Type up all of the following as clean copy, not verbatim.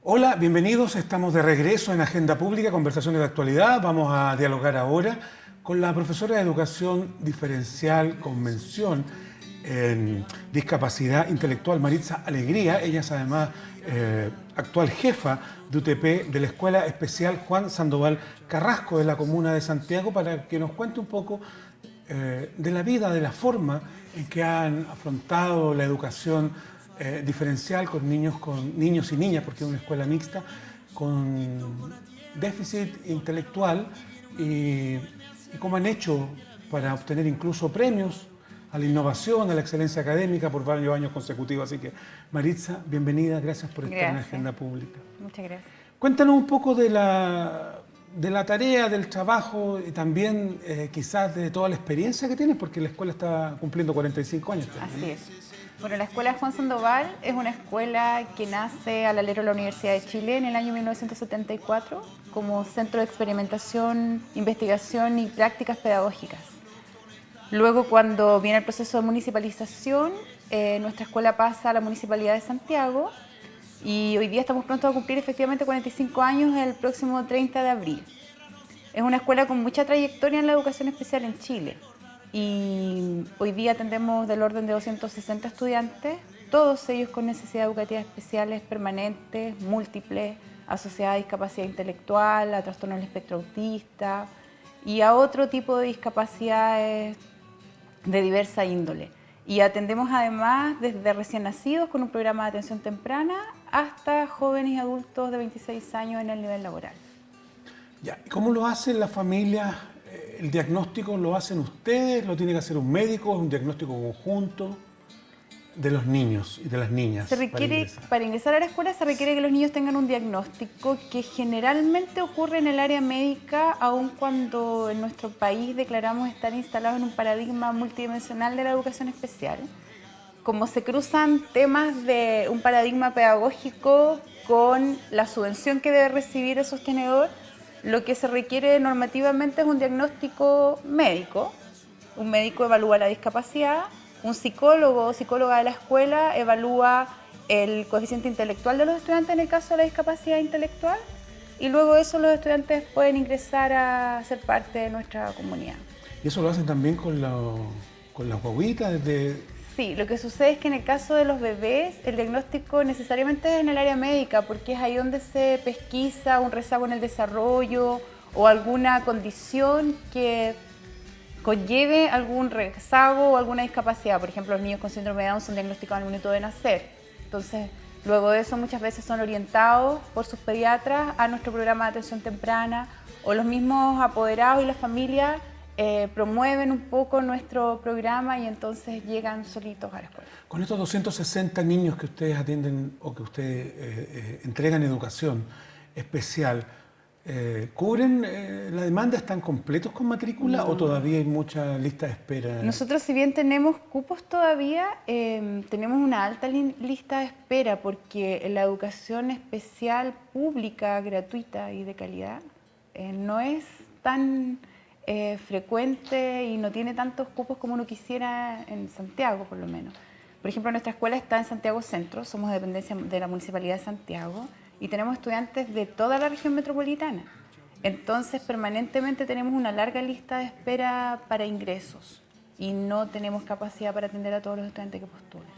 Hola, bienvenidos. Estamos de regreso en Agenda Pública, conversaciones de actualidad. Vamos a dialogar ahora con la profesora de Educación Diferencial con mención en discapacidad intelectual, Maritza Alegría. Ella es además actual jefa de UTP de la Escuela Especial Juan Sandoval Carrasco de la comuna de Santiago, para que nos cuente un poco de la vida, de la forma en que han afrontado la educación diferencial con niños y niñas, porque es una escuela mixta, con déficit intelectual y cómo han hecho para obtener incluso premios a la innovación, a la excelencia académica por varios años consecutivos. Así que, Maritza, bienvenida, gracias por estar en Agenda Pública. Muchas gracias. Cuéntanos un poco de la tarea, del trabajo y también quizás de toda la experiencia que tienes, porque la escuela está cumpliendo 45 años. Así es. Bueno, la Escuela Juan Sandoval es una escuela que nace al alero de la Universidad de Chile en el año 1974 como centro de experimentación, investigación y prácticas pedagógicas. Luego, cuando viene el proceso de municipalización, nuestra escuela pasa a la Municipalidad de Santiago y hoy día estamos prontos a cumplir efectivamente 45 años el próximo 30 de abril. Es una escuela con mucha trayectoria en la educación especial en Chile y hoy día atendemos del orden de 260 estudiantes, todos ellos con necesidades educativas especiales permanentes, múltiples, asociadas a discapacidad intelectual, a trastorno del espectro autista y a otro tipo de discapacidades de diversa índole. Y atendemos además desde recién nacidos con un programa de atención temprana hasta jóvenes y adultos de 26 años en el nivel laboral. Ya, ¿cómo lo hacen las familias? ¿El diagnóstico lo hacen ustedes? ¿Lo tiene que hacer un médico? ¿Es un diagnóstico conjunto de los niños y de las niñas? Para ingresar a la escuela se requiere que los niños tengan un diagnóstico que generalmente ocurre en el área médica, aun cuando en nuestro país declaramos estar instalados en un paradigma multidimensional de la educación especial. Como se cruzan temas de un paradigma pedagógico con la subvención que debe recibir el sostenedor, lo que se requiere normativamente es un diagnóstico médico. Un médico evalúa la discapacidad, un psicólogo o psicóloga de la escuela evalúa el coeficiente intelectual de los estudiantes en el caso de la discapacidad intelectual y luego de eso los estudiantes pueden ingresar a ser parte de nuestra comunidad. ¿Y eso lo hacen también con las guaguitas? Sí, lo que sucede es que en el caso de los bebés el diagnóstico necesariamente es en el área médica porque es ahí donde se pesquisa un rezago en el desarrollo o alguna condición que conlleve algún rezago o alguna discapacidad. Por ejemplo, los niños con síndrome de Down son diagnosticados al minuto de nacer. Entonces, luego de eso muchas veces son orientados por sus pediatras a nuestro programa de atención temprana o los mismos apoderados y las familias promueven un poco nuestro programa y entonces llegan solitos a la escuela. Con estos 260 niños que ustedes atienden o que ustedes entregan educación especial, ¿cubren la demanda? ¿Están completos con matrícula o todavía hay mucha lista de espera? Nosotros, si bien tenemos cupos todavía, tenemos una alta lista de espera porque la educación especial pública, gratuita y de calidad no es tan frecuente y no tiene tantos cupos como uno quisiera en Santiago, por lo menos. Por ejemplo, nuestra escuela está en Santiago Centro, somos dependencia de la Municipalidad de Santiago y tenemos estudiantes de toda la región metropolitana. Entonces, permanentemente tenemos una larga lista de espera para ingresos y no tenemos capacidad para atender a todos los estudiantes que postulan.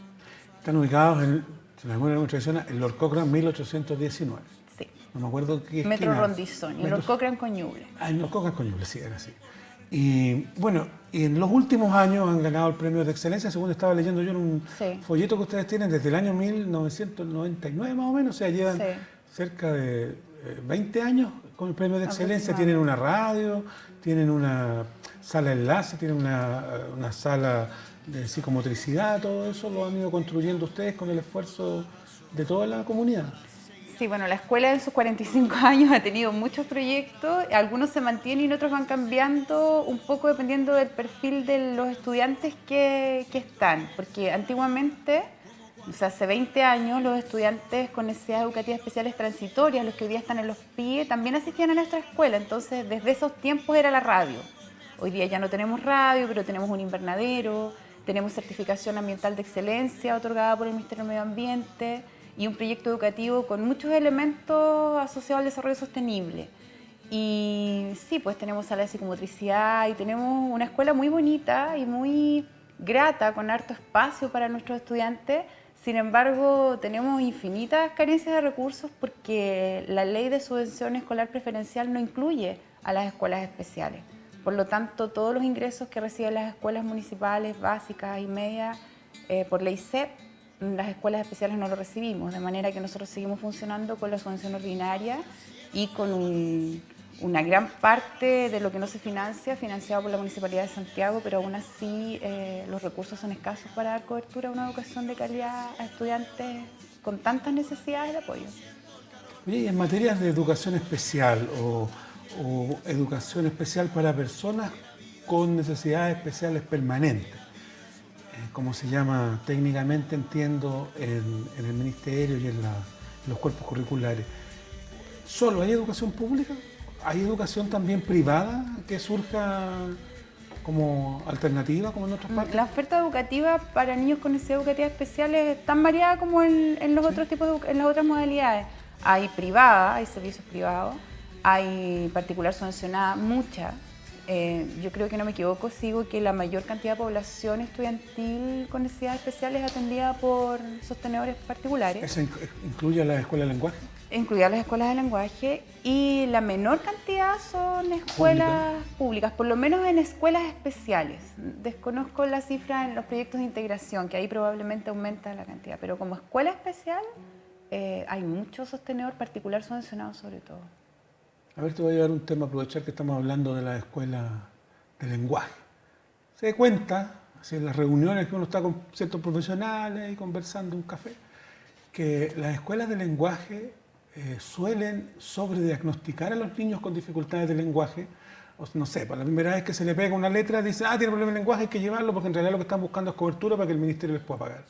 Están ubicados en, si la memoria no traiciona, en Lord Cochrane 1819. Sí. No me acuerdo qué esquina. Metro Rondizón, y en Lord Cochrane con Ñuble. Ah, en Lord Cochrane con Ñuble, sí, era así. Y bueno, y en los últimos años han ganado el premio de excelencia, según estaba leyendo yo en un folleto que ustedes tienen desde el año 1999 más o menos, o sea, llevan cerca de 20 años con el premio de excelencia. Tienen una radio, tienen una sala de enlace, tienen una sala de psicomotricidad, todo eso lo han ido construyendo ustedes con el esfuerzo de toda la comunidad. Sí, bueno, la escuela en sus 45 años ha tenido muchos proyectos, algunos se mantienen y otros van cambiando un poco dependiendo del perfil de los estudiantes que están, porque antiguamente, o sea, hace 20 años, los estudiantes con necesidades educativas especiales transitorias, los que hoy día están en los PIE, también asistían a nuestra escuela, entonces desde esos tiempos era la radio. Hoy día ya no tenemos radio, pero tenemos un invernadero, tenemos certificación ambiental de excelencia otorgada por el Ministerio del Medio Ambiente, y un proyecto educativo con muchos elementos asociados al desarrollo sostenible. Y sí, pues tenemos salas de psicomotricidad y tenemos una escuela muy bonita y muy grata, con harto espacio para nuestros estudiantes. Sin embargo, tenemos infinitas carencias de recursos porque la ley de subvención escolar preferencial no incluye a las escuelas especiales. Por lo tanto, todos los ingresos que reciben las escuelas municipales básicas y medias por ley CEP, las escuelas especiales no lo recibimos, de manera que nosotros seguimos funcionando con la subvención ordinaria y con una gran parte de lo que no se financia, financiado por la Municipalidad de Santiago, pero aún así los recursos son escasos para dar cobertura a una educación de calidad a estudiantes con tantas necesidades de apoyo. Oye, y en materias de educación especial o educación especial para personas con necesidades especiales permanentes, como se llama técnicamente, entiendo, en el ministerio y en los cuerpos curriculares, ¿solo hay educación pública? ¿Hay educación también privada que surja como alternativa, como en otras partes? La oferta educativa para niños con necesidades educativas especiales es tan variada como en los otros tipos en las otras modalidades. Hay privada, hay servicios privados, hay particular subvencionada, mucha. Yo creo que no me equivoco si digo que la mayor cantidad de población estudiantil con necesidades especiales es atendida por sostenedores particulares. ¿Eso incluye a la escuela de lenguaje? Incluidas las escuelas de lenguaje, y la menor cantidad son escuelas públicas, por lo menos en escuelas especiales. Desconozco la cifra en los proyectos de integración, que ahí probablemente aumenta la cantidad, pero como escuela especial hay mucho sostenedor particular subvencionado sobre todo. A ver, te voy a llevar un tema, aprovechar que estamos hablando de la escuela de lenguaje. Se da cuenta, así en las reuniones que uno está con ciertos profesionales y conversando en un café, que las escuelas de lenguaje suelen sobrediagnosticar a los niños con dificultades de lenguaje. O, no sé, para la primera vez que se le pega una letra, dice, tiene problema de lenguaje, hay que llevarlo, porque en realidad lo que están buscando es cobertura para que el ministerio les pueda pagar.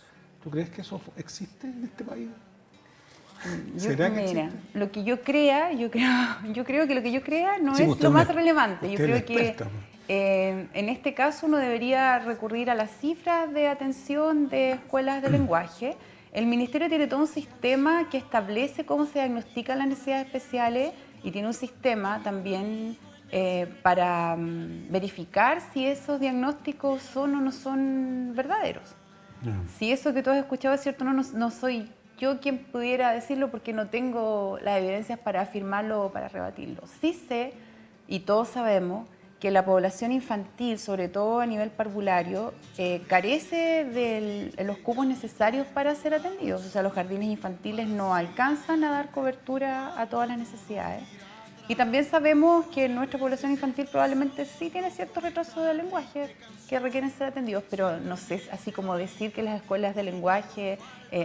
¿Tú crees que eso existe en este país? ¿Será que existe? Lo que yo crea, yo creo que lo que yo crea no Sí, es usted lo más es relevante. Yo usted creo es que experta. en este caso uno debería recurrir a las cifras de atención de escuelas de lenguaje. El Ministerio tiene todo un sistema que establece cómo se diagnostican las necesidades especiales y tiene un sistema también para verificar si esos diagnósticos son o no son verdaderos. Si eso que tú has escuchado es cierto o no, no soy yo quien pudiera decirlo porque no tengo las evidencias para afirmarlo o para rebatirlo. Sí sé, y todos sabemos, que la población infantil, sobre todo a nivel parvulario, carece de los cupos necesarios para ser atendidos. O sea, los jardines infantiles no alcanzan a dar cobertura a todas las necesidades. Y también sabemos que nuestra población infantil probablemente sí tiene ciertos retrasos de lenguaje que requieren ser atendidos, pero no sé, así como decir que las escuelas de lenguaje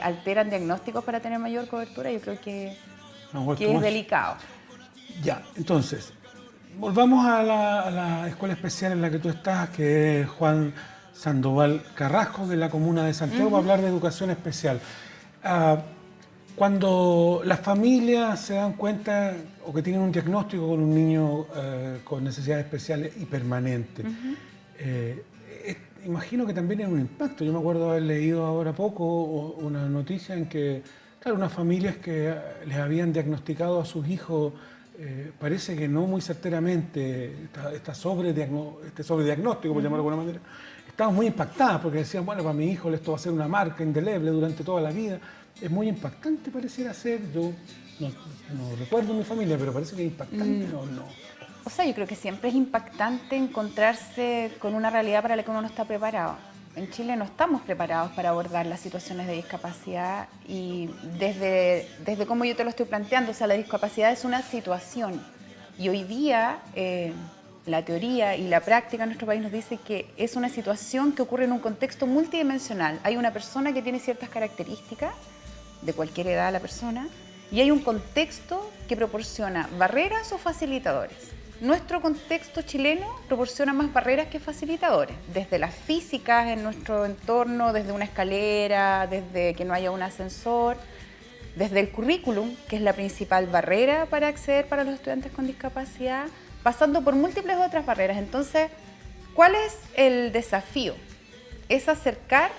alteran diagnósticos para tener mayor cobertura, yo creo que es delicado. Ya, entonces, volvamos a la escuela especial en la que tú estás, que es Juan Sandoval Carrasco, de la comuna de Santiago, para hablar de educación especial. Cuando las familias se dan cuenta o que tienen un diagnóstico con un niño con necesidades especiales y permanentes, imagino que también es un impacto. Yo me acuerdo haber leído ahora poco una noticia en que, claro, unas familias que les habían diagnosticado a sus hijos, parece que no muy certeramente, este sobrediagnóstico, por llamarlo de alguna manera, estaban muy impactadas porque decían, bueno, para mi hijo esto va a ser una marca indeleble durante toda la vida. Es muy impactante, pareciera ser. Yo no recuerdo mi familia, pero parece que es impactante, ¿o no? O sea, yo creo que siempre es impactante encontrarse con una realidad para la que uno no está preparado. En Chile no estamos preparados para abordar las situaciones de discapacidad y desde cómo yo te lo estoy planteando, o sea, la discapacidad es una situación y hoy día la teoría y la práctica en nuestro país nos dice que es una situación que ocurre en un contexto multidimensional. Hay una persona que tiene ciertas características, de cualquier edad la persona, y hay un contexto que proporciona barreras o facilitadores. Nuestro contexto chileno proporciona más barreras que facilitadores, desde las físicas en nuestro entorno, desde una escalera, desde que no haya un ascensor, desde el currículum, que es la principal barrera para acceder para los estudiantes con discapacidad, pasando por múltiples otras barreras. Entonces, ¿cuál es el desafío? Es acercar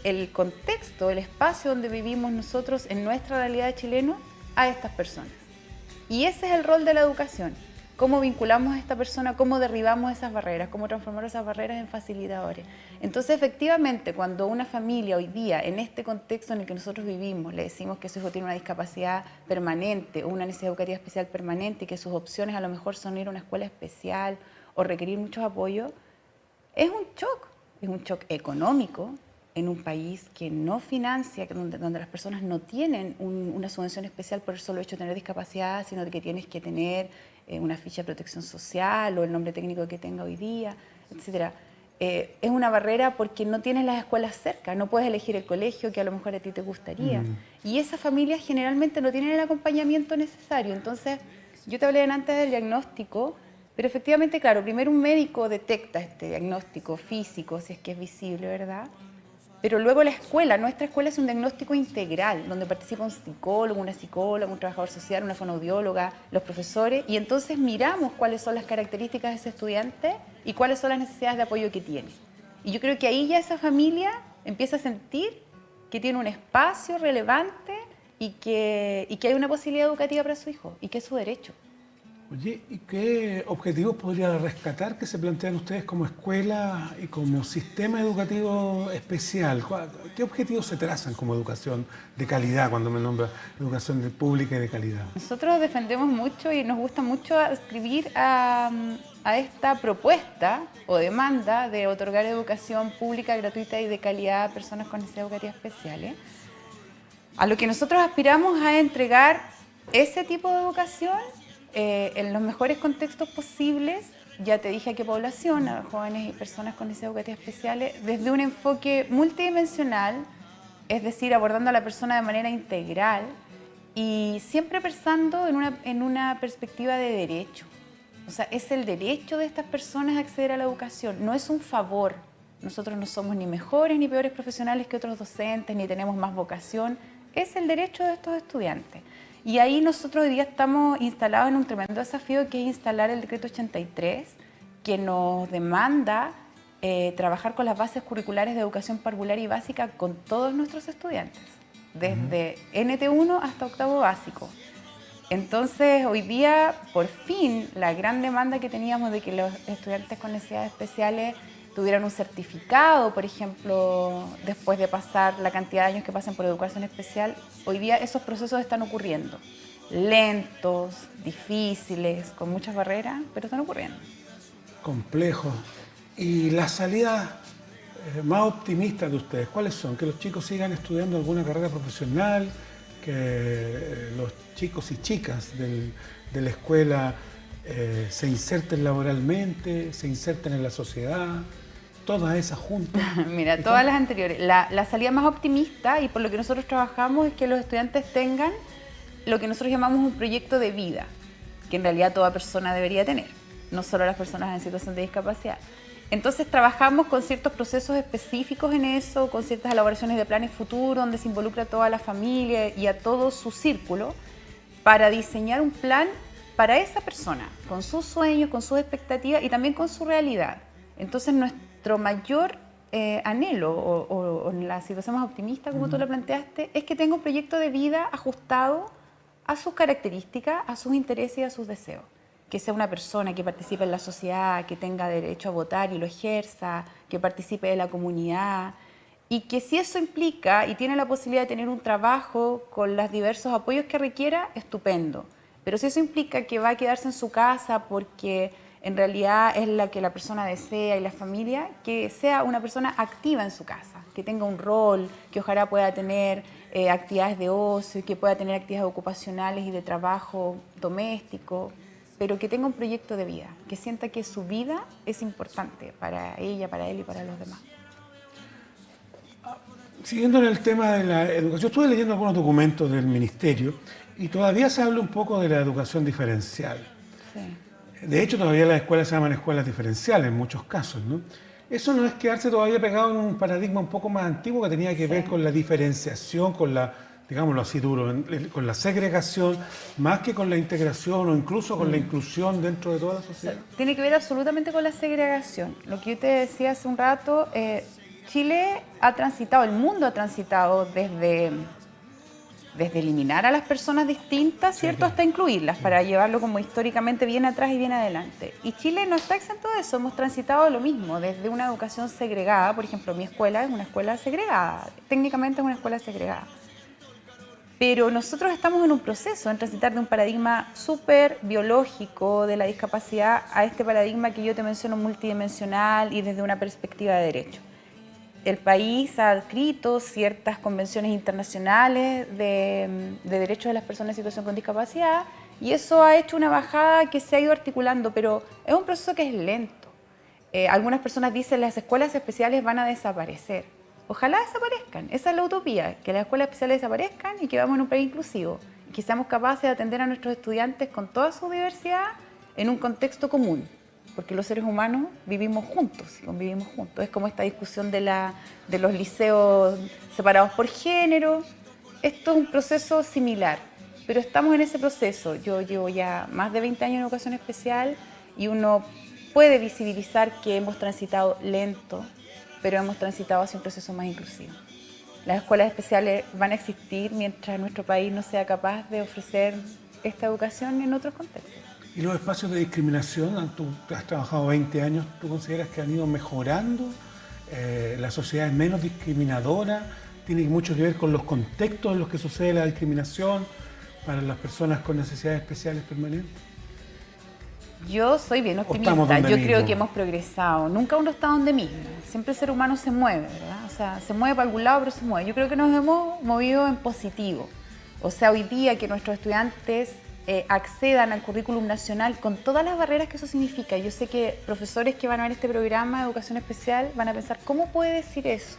el contexto, el espacio donde vivimos nosotros en nuestra realidad de chileno a estas personas. Y ese es el rol de la educación. Cómo vinculamos a esta persona, cómo derribamos esas barreras, cómo transformar esas barreras en facilitadores. Entonces, efectivamente, cuando una familia hoy día, en este contexto en el que nosotros vivimos, le decimos que su hijo tiene una discapacidad permanente o una necesidad educativa especial permanente y que sus opciones a lo mejor son ir a una escuela especial o requerir muchos apoyos, es un shock económico en un país que no financia, donde las personas no tienen una subvención especial por el solo hecho de tener discapacidad, sino que tienes que tener una ficha de protección social o el nombre técnico que tenga hoy día, etc. Es una barrera porque no tienes las escuelas cerca, no puedes elegir el colegio que a lo mejor a ti te gustaría. Y esas familias generalmente no tienen el acompañamiento necesario. Entonces, yo te hablé antes del diagnóstico, pero efectivamente, claro, primero un médico detecta este diagnóstico físico, si es que es visible, ¿verdad? Pero luego la escuela, nuestra escuela es un diagnóstico integral, donde participa un psicólogo, una psicóloga, un trabajador social, una fonoaudióloga, los profesores, y entonces miramos cuáles son las características de ese estudiante y cuáles son las necesidades de apoyo que tiene. Y yo creo que ahí ya esa familia empieza a sentir que tiene un espacio relevante y que hay una posibilidad educativa para su hijo y que es su derecho. Oye, ¿y qué objetivos podría rescatar que se plantean ustedes como escuela y como sistema educativo especial? ¿Qué objetivos se trazan como educación de calidad cuando me nombra educación pública y de calidad? Nosotros defendemos mucho y nos gusta mucho escribir a esta propuesta o demanda de otorgar educación pública, gratuita y de calidad a personas con necesidades educativas especiales. A lo que nosotros aspiramos a entregar ese tipo de educación en los mejores contextos posibles, ya te dije a qué población, a jóvenes y personas con necesidades educativas especiales, desde un enfoque multidimensional, es decir, abordando a la persona de manera integral y siempre pensando en una perspectiva de derecho. O sea, es el derecho de estas personas a acceder a la educación, no es un favor. Nosotros no somos ni mejores ni peores profesionales que otros docentes, ni tenemos más vocación, es el derecho de estos estudiantes. Y ahí nosotros hoy día estamos instalados en un tremendo desafío que es instalar el decreto 83, que nos demanda trabajar con las bases curriculares de educación parvular y básica con todos nuestros estudiantes, desde NT1 hasta octavo básico. Entonces, hoy día, por fin, la gran demanda que teníamos de que los estudiantes con necesidades especiales tuvieran un certificado, por ejemplo, después de pasar la cantidad de años que pasan por educación especial, hoy día esos procesos están ocurriendo. Lentos, difíciles, con muchas barreras, pero están ocurriendo. Complejos. ¿Y las salidas más optimistas de ustedes, cuáles son? ¿Que los chicos sigan estudiando alguna carrera profesional? ¿Que los chicos y chicas de la escuela se inserten laboralmente, se inserten en la sociedad? Todas esas juntas. Mira, todas las anteriores. La salida más optimista y por lo que nosotros trabajamos es que los estudiantes tengan lo que nosotros llamamos un proyecto de vida, que en realidad toda persona debería tener, no solo las personas en situación de discapacidad. Entonces trabajamos con ciertos procesos específicos en eso, con ciertas elaboraciones de planes futuros, donde se involucra a toda la familia y a todo su círculo, para diseñar un plan para esa persona, con sus sueños, con sus expectativas y también con su realidad. Entonces nuestro mayor anhelo o en la situación más optimista, como tú lo planteaste, es que tenga un proyecto de vida ajustado a sus características, a sus intereses y a sus deseos. Que sea una persona que participe en la sociedad, que tenga derecho a votar y lo ejerza, que participe de la comunidad y que si eso implica y tiene la posibilidad de tener un trabajo con los diversos apoyos que requiera, estupendo. Pero si eso implica que va a quedarse en su casa porque en realidad es la que la persona desea y la familia, que sea una persona activa en su casa, que tenga un rol, que ojalá pueda tener actividades de ocio, que pueda tener actividades ocupacionales y de trabajo doméstico, pero que tenga un proyecto de vida, que sienta que su vida es importante para ella, para él y para los demás. Siguiendo en el tema de la educación, estuve leyendo algunos documentos del Ministerio y todavía se habla un poco de la educación diferencial. Sí. De hecho, todavía las escuelas se llaman escuelas diferenciales en muchos casos, ¿no? Eso no es quedarse todavía pegado en un paradigma un poco más antiguo que tenía que ver con la diferenciación, con la, digámoslo así duro, con la segregación, más que con la integración o incluso con la inclusión dentro de toda la sociedad. Tiene que ver absolutamente con la segregación. Lo que yo te decía hace un rato, Chile ha transitado, el mundo ha transitado desde eliminar a las personas distintas, ¿cierto? claro. Hasta incluirlas, para llevarlo como históricamente bien atrás y bien adelante. Y Chile no está exento de eso, hemos transitado lo mismo, desde una educación segregada, por ejemplo, mi escuela es una escuela segregada, técnicamente es una escuela segregada. Pero nosotros estamos en un proceso, en transitar de un paradigma súper biológico de la discapacidad a este paradigma que yo te menciono multidimensional y desde una perspectiva de derecho. El país ha adscrito ciertas convenciones internacionales de derechos de las personas en situación con discapacidad y eso ha hecho una bajada que se ha ido articulando, pero es un proceso que es lento. Algunas personas dicen que las escuelas especiales van a desaparecer. Ojalá desaparezcan, esa es la utopía, que las escuelas especiales desaparezcan y que vamos en un país inclusivo, que seamos capaces de atender a nuestros estudiantes con toda su diversidad en un contexto común. Porque los seres humanos vivimos juntos, convivimos juntos. Es como esta discusión de los liceos separados por género. Esto es un proceso similar, pero estamos en ese proceso. Yo llevo ya más de 20 años en educación especial y uno puede visibilizar que hemos transitado lento, pero hemos transitado hacia un proceso más inclusivo. Las escuelas especiales van a existir mientras nuestro país no sea capaz de ofrecer esta educación en otros contextos. ¿Y los espacios de discriminación? Tú has trabajado 20 años, ¿tú consideras que han ido mejorando? ¿La sociedad es menos discriminadora? ¿Tiene mucho que ver con los contextos en los que sucede la discriminación para las personas con necesidades especiales permanentes? Yo soy bien optimista, yo creo que hemos progresado, nunca uno está donde mismo, siempre el ser humano se mueve, ¿verdad? O sea, se mueve para algún lado, pero se mueve. Yo creo que nos hemos movido en positivo. O sea, hoy día que nuestros estudiantes accedan al currículum nacional con todas las barreras que eso significa. Yo sé que profesores que van a ver este programa de educación especial van a pensar, ¿cómo puede decir eso?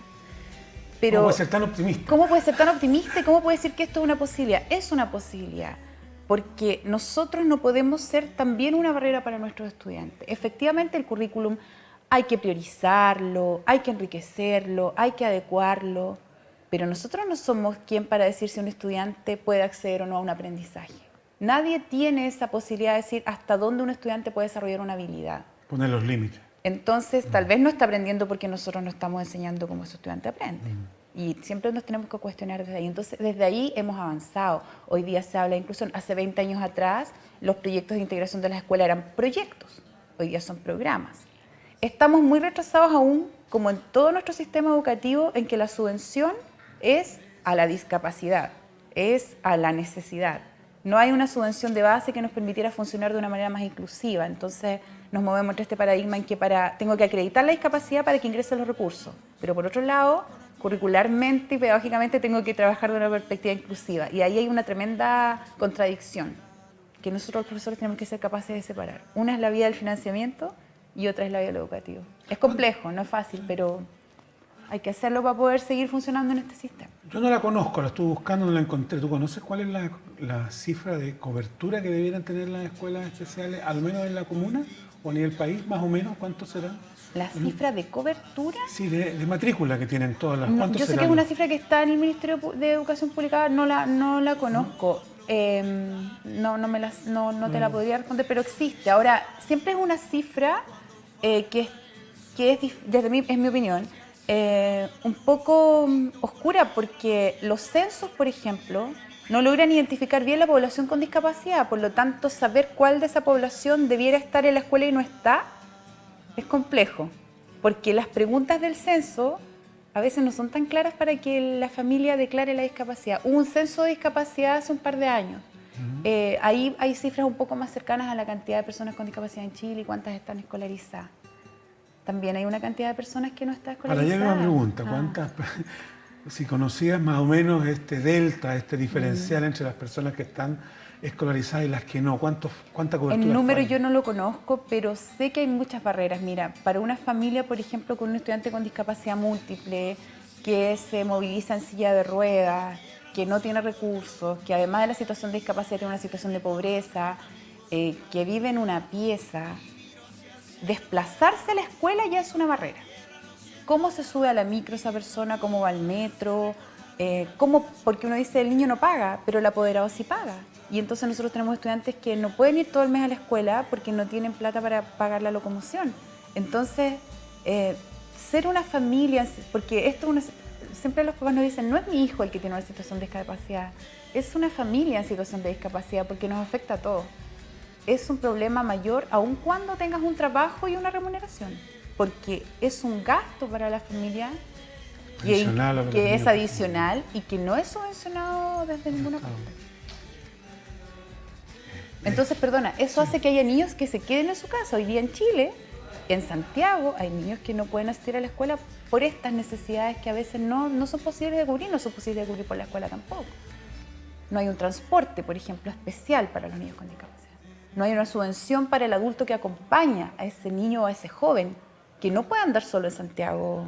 Pero, ¿cómo puede ser tan optimista? ¿Cómo puede ser tan optimista y cómo puede decir que esto es una posibilidad? Es una posibilidad, porque nosotros no podemos ser también una barrera para nuestros estudiantes. Efectivamente, el currículum hay que priorizarlo, hay que enriquecerlo, hay que adecuarlo, pero nosotros no somos quien para decir si un estudiante puede acceder o no a un aprendizaje. Nadie tiene esa posibilidad de decir hasta dónde un estudiante puede desarrollar una habilidad. Poner los límites. Entonces, tal vez no está aprendiendo porque nosotros no estamos enseñando cómo ese estudiante aprende. Y siempre nos tenemos que cuestionar desde ahí. Entonces, desde ahí hemos avanzado. Hoy día se habla de inclusión. Hace 20 años atrás, los proyectos de integración de la escuela eran proyectos. Hoy día son programas. Estamos muy retrasados aún, como en todo nuestro sistema educativo, en que la subvención es a la discapacidad, es a la necesidad. No hay una subvención de base que nos permitiera funcionar de una manera más inclusiva. Entonces, nos movemos entre este paradigma en que tengo que acreditar la discapacidad para que ingresen los recursos. Pero por otro lado, curricularmente y pedagógicamente tengo que trabajar de una perspectiva inclusiva. Y ahí hay una tremenda contradicción que nosotros los profesores tenemos que ser capaces de separar. Una es la vía del financiamiento y otra es la vía del educativo. Es complejo, no es fácil, pero hay que hacerlo para poder seguir funcionando en este sistema. Yo no la conozco, la estuve buscando, no la encontré. ¿Tú conoces cuál es la cifra de cobertura que debieran tener las escuelas especiales, al menos en la comuna o a nivel país, más o menos? ¿Cuántos serán? ¿La cifra de cobertura? Sí, de matrícula que tienen todas las. No, yo sé que es una cifra que está en el Ministerio de Educación Pública, no la conozco. No te la podría responder, pero existe. Ahora, siempre es una cifra que es, desde es mi opinión, un poco oscura, porque los censos, por ejemplo, no logran identificar bien la población con discapacidad. Por lo tanto, saber cuál de esa población debiera estar en la escuela y no está es complejo, porque las preguntas del censo a veces no son tan claras para que la familia declare la discapacidad. Hubo un censo de discapacidad hace un par de años. Ahí hay cifras un poco más cercanas a la cantidad de personas con discapacidad en Chile y cuántas están escolarizadas. También hay una cantidad de personas que no está escolarizada. Para allá una pregunta, ¿cuántas, si conocías más o menos este delta, este diferencial entre las personas que están escolarizadas y las que no, cuánta cobertura? El número yo no lo conozco, pero sé que hay muchas barreras. Mira, para una familia, por ejemplo, con un estudiante con discapacidad múltiple, que se moviliza en silla de ruedas, que no tiene recursos, que además de la situación de discapacidad tiene una situación de pobreza, que vive en una pieza, desplazarse a la escuela ya es una barrera. ¿Cómo se sube a la micro esa persona? ¿Cómo va al metro? Porque uno dice el niño no paga, pero el apoderado sí paga. Y entonces nosotros tenemos estudiantes que no pueden ir todo el mes a la escuela porque no tienen plata para pagar la locomoción. Entonces, ser una familia, porque siempre los papás nos dicen, no es mi hijo el que tiene una situación de discapacidad, es una familia en situación de discapacidad porque nos afecta a todos. Es un problema mayor aun cuando tengas un trabajo y una remuneración, porque es un gasto para la familia que es adicional y que no es subvencionado desde ninguna parte. Entonces, perdona, eso hace que haya niños que se queden en su casa. Hoy día en Chile, en Santiago, hay niños que no pueden asistir a la escuela por estas necesidades que a veces no son posibles de cubrir, no son posibles de cubrir por la escuela tampoco. No hay un transporte, por ejemplo, especial para los niños con discapacidad. No hay una subvención para el adulto que acompaña a ese niño o a ese joven que no puede andar solo en Santiago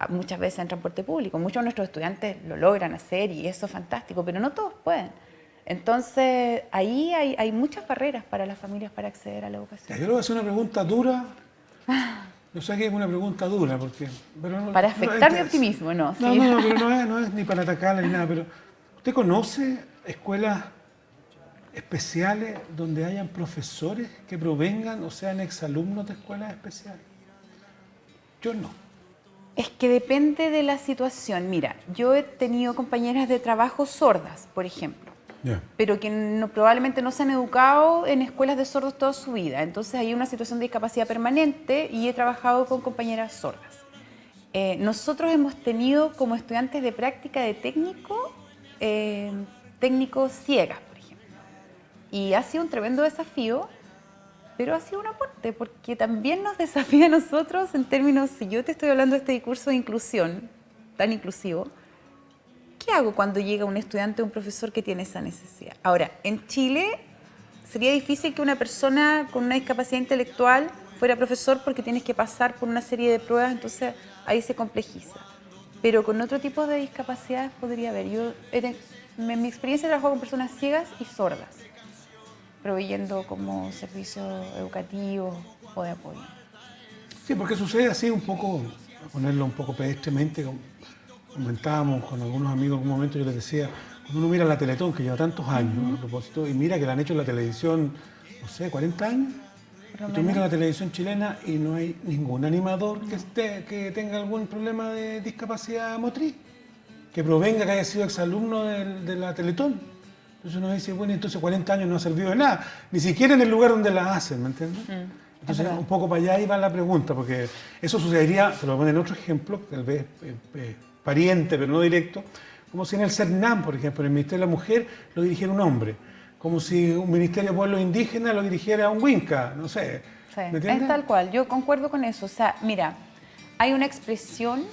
muchas veces en transporte público. Muchos de nuestros estudiantes lo logran hacer y eso es fantástico, pero no todos pueden. Entonces, ahí hay muchas barreras para las familias para acceder a la educación. Yo le voy a hacer una pregunta dura. Yo sé que es una pregunta dura, para afectar mi optimismo, ¿no? No, pero no es ni para atacarla ni nada, pero ¿usted conoce escuelas especiales donde hayan profesores que provengan o sean exalumnos de escuelas especiales? Yo no. Es que depende de la situación. Mira, yo he tenido compañeras de trabajo sordas, por ejemplo, pero que probablemente no se han educado en escuelas de sordos toda su vida. Entonces hay una situación de discapacidad permanente y he trabajado con compañeras sordas. Nosotros hemos tenido como estudiantes de práctica de técnicos ciegas, por ejemplo. Y ha sido un tremendo desafío, pero ha sido un aporte, porque también nos desafía a nosotros en términos, si yo te estoy hablando de este discurso de inclusión, tan inclusivo, ¿qué hago cuando llega un estudiante o un profesor que tiene esa necesidad? Ahora, en Chile sería difícil que una persona con una discapacidad intelectual fuera profesor porque tienes que pasar por una serie de pruebas, entonces ahí se complejiza. Pero con otro tipo de discapacidades podría haber. Yo, en mi experiencia, he trabajado con personas ciegas y sordas, proveyendo como servicios educativos o de apoyo. Sí, porque sucede así un poco, a ponerlo un poco pedestremente, comentábamos con algunos amigos en un momento, yo les decía, cuando uno mira la Teletón, que lleva tantos años, a propósito, y mira que la han hecho en la televisión, no sé, 40 años, y tú miras la televisión chilena y no hay ningún animador que tenga algún problema de discapacidad motriz, que provenga, que haya sido exalumno de la Teletón. Entonces uno dice, bueno, entonces 40 años no ha servido de nada, ni siquiera en el lugar donde la hacen, ¿me entiendes? Entonces un poco para allá iba la pregunta, porque eso sucedería, te lo voy a poner en otro ejemplo, tal vez pariente, pero no directo, como si en el CERNAM, por ejemplo, en el Ministerio de la Mujer lo dirigiera un hombre, como si un Ministerio de Pueblos Indígenas lo dirigiera un Winca, no sé, sí, ¿me entiendes? Es tal cual, yo concuerdo con eso. O sea, mira, hay una expresión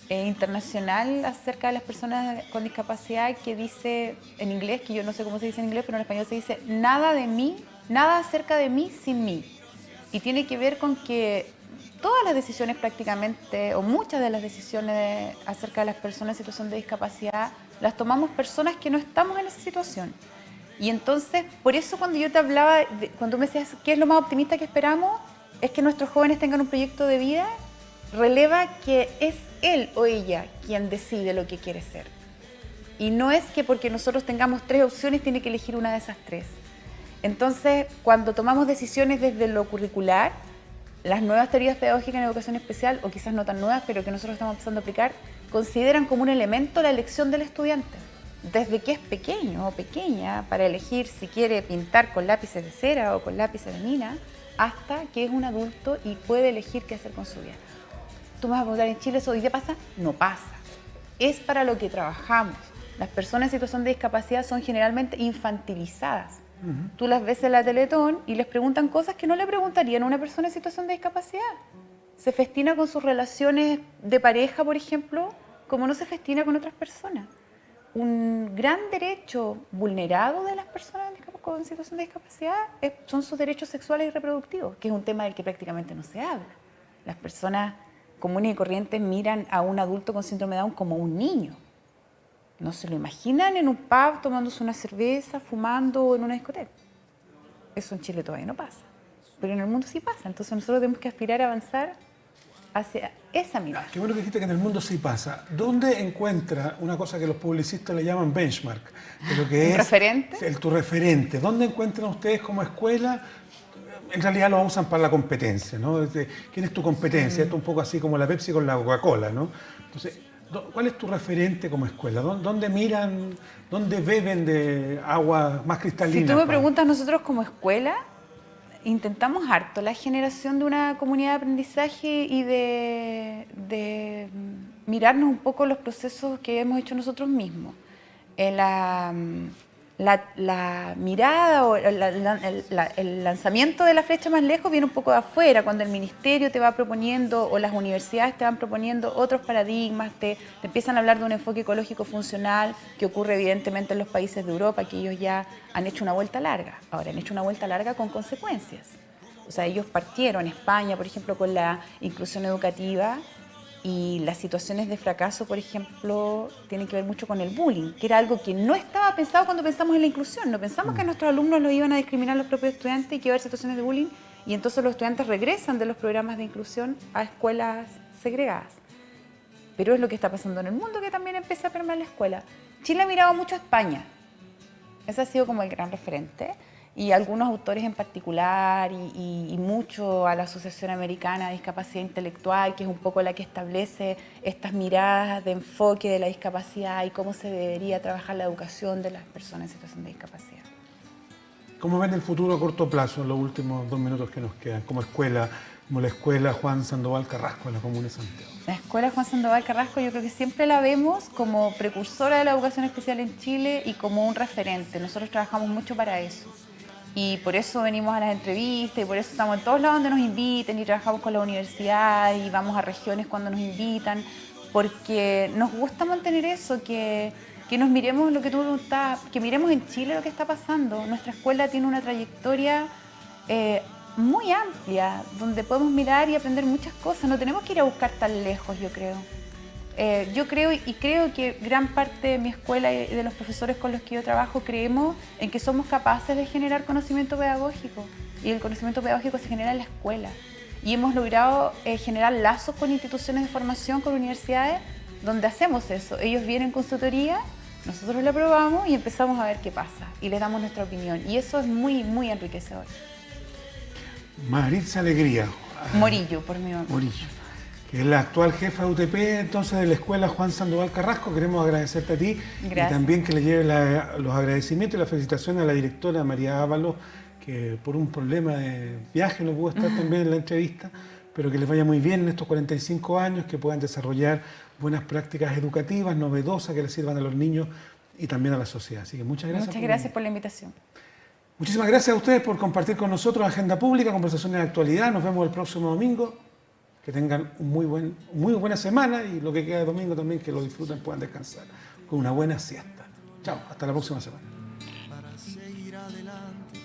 internacional acerca de las personas con discapacidad que dice en inglés, que yo no sé cómo se dice en inglés, pero en español se dice nada de mí, nada acerca de mí sin mí. Y tiene que ver con que todas las decisiones prácticamente, o muchas de las decisiones acerca de las personas en situación de discapacidad, las tomamos personas que no estamos en esa situación. Y entonces, por eso cuando yo te hablaba, cuando me decías qué es lo más optimista que esperamos, es que nuestros jóvenes tengan un proyecto de vida, releva que es él o ella quien decide lo que quiere ser. Y no es que porque nosotros tengamos 3 opciones tiene que elegir una de esas 3. Entonces, cuando tomamos decisiones desde lo curricular, las nuevas teorías pedagógicas en educación especial, o quizás no tan nuevas, pero que nosotros estamos empezando a aplicar, consideran como un elemento la elección del estudiante. Desde que es pequeño o pequeña, para elegir si quiere pintar con lápices de cera o con lápices de mina, hasta que es un adulto y puede elegir qué hacer con su vida. Tú me vas a preguntar, ¿en Chile eso hoy día pasa? No pasa. Es para lo que trabajamos. Las personas en situación de discapacidad son generalmente infantilizadas. Tú las ves en la Teletón y les preguntan cosas que no le preguntarían a una persona en situación de discapacidad. Se festina con sus relaciones de pareja, por ejemplo, como no se festina con otras personas. Un gran derecho vulnerado de las personas con situación de discapacidad son sus derechos sexuales y reproductivos, que es un tema del que prácticamente no se habla. Las personas comunes y corrientes miran a un adulto con síndrome de Down como un niño. No se lo imaginan en un pub tomándose una cerveza, fumando o en una discoteca. Eso en Chile todavía no pasa, pero en el mundo sí pasa. Entonces nosotros tenemos que aspirar a avanzar hacia esa mirada. Qué bueno que dijiste que en el mundo sí pasa. ¿Dónde encuentra una cosa que los publicistas le llaman benchmark? De lo que ¿Un referente? Tu referente. ¿Dónde encuentran ustedes como escuela en realidad lo usan para la competencia, ¿no? ¿Quién es tu competencia? Esto es un poco así como la Pepsi con la Coca-Cola, ¿no? Entonces, ¿cuál es tu referente como escuela? ¿Dónde miran, dónde beben de agua más cristalina? Si tú me preguntas, nosotros como escuela intentamos harto la generación de una comunidad de aprendizaje y de mirarnos un poco los procesos que hemos hecho nosotros mismos. La mirada o el lanzamiento de la flecha más lejos viene un poco de afuera, cuando el ministerio te va proponiendo o las universidades te van proponiendo otros paradigmas, te empiezan a hablar de un enfoque ecológico funcional que ocurre evidentemente en los países de Europa, que ellos ya han hecho una vuelta larga. Ahora, han hecho una vuelta larga con consecuencias. O sea, ellos partieron, España, por ejemplo, con la inclusión educativa. Y las situaciones de fracaso, por ejemplo, tienen que ver mucho con el bullying, que era algo que no estaba pensado cuando pensamos en la inclusión. No pensamos que a nuestros alumnos los iban a discriminar los propios estudiantes y que iba a haber situaciones de bullying. Y entonces los estudiantes regresan de los programas de inclusión a escuelas segregadas. Pero es lo que está pasando en el mundo, que también empieza a permear la escuela. Chile ha mirado mucho a España. Ese ha sido como el gran referente. Y algunos autores en particular y mucho a la Asociación Americana de Discapacidad Intelectual, que es un poco la que establece estas miradas de enfoque de la discapacidad y cómo se debería trabajar la educación de las personas en situación de discapacidad. ¿Cómo ven el futuro a corto plazo, en los últimos 2 minutos que nos quedan, como escuela, como la escuela Juan Sandoval Carrasco en la Comuna de Santiago? La escuela Juan Sandoval Carrasco yo creo que siempre la vemos como precursora de la educación especial en Chile y como un referente. Nosotros trabajamos mucho para eso. Y por eso venimos a las entrevistas y por eso estamos en todos lados donde nos inviten y trabajamos con la universidad y vamos a regiones cuando nos invitan, porque nos gusta mantener eso, que nos miremos lo que tú preguntabas, que miremos en Chile lo que está pasando. Nuestra escuela tiene una trayectoria muy amplia, donde podemos mirar y aprender muchas cosas. No tenemos que ir a buscar tan lejos, yo creo. Yo creo que gran parte de mi escuela y de los profesores con los que yo trabajo creemos en que somos capaces de generar conocimiento pedagógico y el conocimiento pedagógico se genera en la escuela y hemos logrado generar lazos con instituciones de formación, con universidades donde hacemos eso. Ellos vienen con su teoría, nosotros la probamos y empezamos a ver qué pasa y les damos nuestra opinión y eso es muy, muy enriquecedor. Maritza Alegría. Morillo, por mi mamá. Morillo, que es la actual jefa de UTP, entonces de la escuela Juan Sandoval Carrasco. Queremos agradecerte a ti. Gracias. Y también que le lleve los agradecimientos y las felicitaciones a la directora María Ábalos, que por un problema de viaje no pudo estar también en la entrevista, pero que les vaya muy bien en estos 45 años, que puedan desarrollar buenas prácticas educativas, novedosas, que les sirvan a los niños y también a la sociedad. Así que muchas gracias. Muchas gracias por la invitación. Muchísimas gracias a ustedes por compartir con nosotros Agenda Pública, conversaciones de actualidad. Nos vemos el próximo domingo. Que tengan muy buena semana y lo que queda de domingo también, que lo disfruten, puedan descansar con una buena siesta. Chao, hasta la próxima semana. Para seguir adelante,